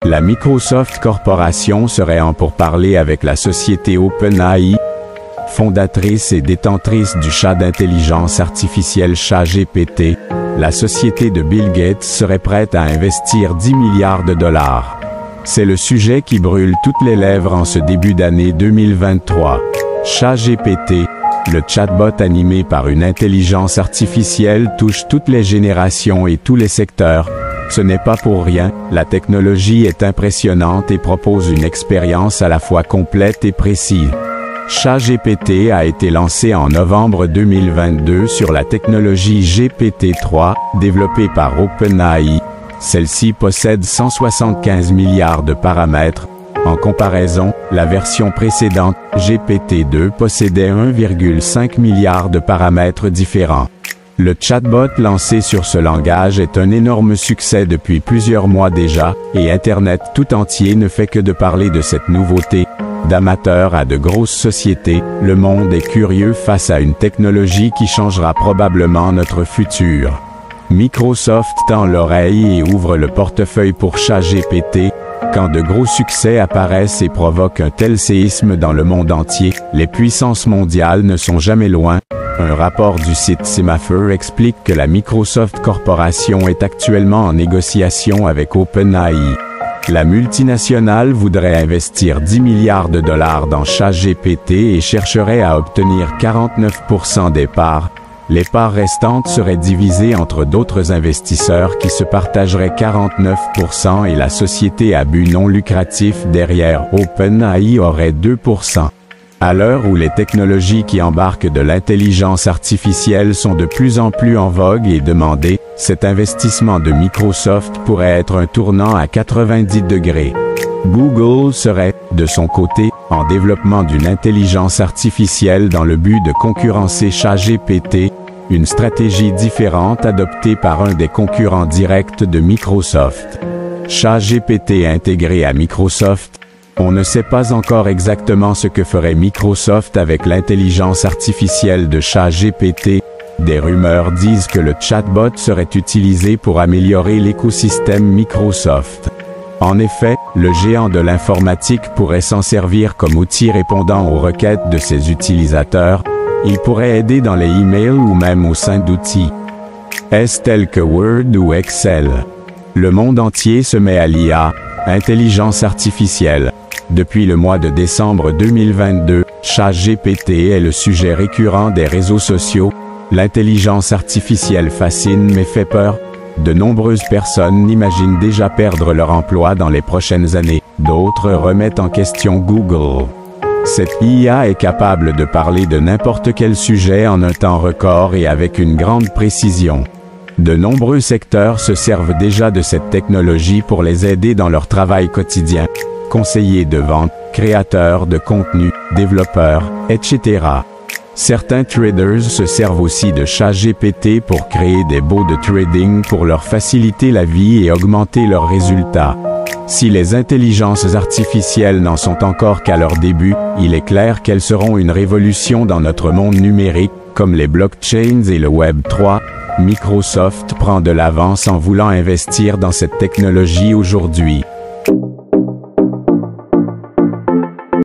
La Microsoft Corporation serait en pourparlers avec la société OpenAI, fondatrice et détentrice du chat d'intelligence artificielle ChatGPT. La société de Bill Gates serait prête à investir 10 milliards de dollars. C'est le sujet qui brûle toutes les lèvres en ce début d'année 2023. ChatGPT, le chatbot animé par une intelligence artificielle, touche toutes les générations et tous les secteurs. Ce n'est pas pour rien, la technologie est impressionnante et propose une expérience à la fois complète et précise. ChatGPT a été lancé en novembre 2022 sur la technologie GPT-3, développée par OpenAI. Celle-ci possède 175 milliards de paramètres. En comparaison, la version précédente, GPT-2, possédait 1,5 milliard de paramètres différents. Le chatbot lancé sur ce langage est un énorme succès depuis plusieurs mois déjà, et Internet tout entier ne fait que de parler de cette nouveauté. D'amateurs à de grosses sociétés, le monde est curieux face à une technologie qui changera probablement notre futur. Microsoft tend l'oreille et ouvre le portefeuille pour ChatGPT. Quand de gros succès apparaissent et provoquent un tel séisme dans le monde entier, les puissances mondiales ne sont jamais loin. Un rapport du site Semaphore explique que la Microsoft Corporation est actuellement en négociation avec OpenAI. La multinationale voudrait investir 10 milliards de dollars dans ChatGPT et chercherait à obtenir 49% des parts. Les parts restantes seraient divisées entre d'autres investisseurs qui se partageraient 49% et la société à but non lucratif derrière OpenAI aurait 2%. À l'heure où les technologies qui embarquent de l'intelligence artificielle sont de plus en plus en vogue et demandées, cet investissement de Microsoft pourrait être un tournant à 90 degrés. Google serait, de son côté, en développement d'une intelligence artificielle dans le but de concurrencer ChatGPT, une stratégie différente adoptée par un des concurrents directs de Microsoft. ChatGPT intégré à Microsoft. On ne sait pas encore exactement ce que ferait Microsoft avec l'intelligence artificielle de ChatGPT. Des rumeurs disent que le chatbot serait utilisé pour améliorer l'écosystème Microsoft. En effet, le géant de l'informatique pourrait s'en servir comme outil répondant aux requêtes de ses utilisateurs. Il pourrait aider dans les emails ou même au sein d'outils tels que Word ou Excel. Le monde entier se met à l'IA, intelligence artificielle. Depuis le mois de décembre 2022, ChatGPT est le sujet récurrent des réseaux sociaux. L'intelligence artificielle fascine mais fait peur. De nombreuses personnes imaginent déjà perdre leur emploi dans les prochaines années. D'autres remettent en question Google. Cette IA est capable de parler de n'importe quel sujet en un temps record et avec une grande précision. De nombreux secteurs se servent déjà de cette technologie pour les aider dans leur travail quotidien. Conseillers de vente, créateurs de contenu, développeurs, etc. Certains traders se servent aussi de ChatGPT pour créer des bots de trading pour leur faciliter la vie et augmenter leurs résultats. Si les intelligences artificielles n'en sont encore qu'à leur début, il est clair qu'elles seront une révolution dans notre monde numérique, comme les blockchains et le Web 3. Microsoft prend de l'avance en voulant investir dans cette technologie aujourd'hui.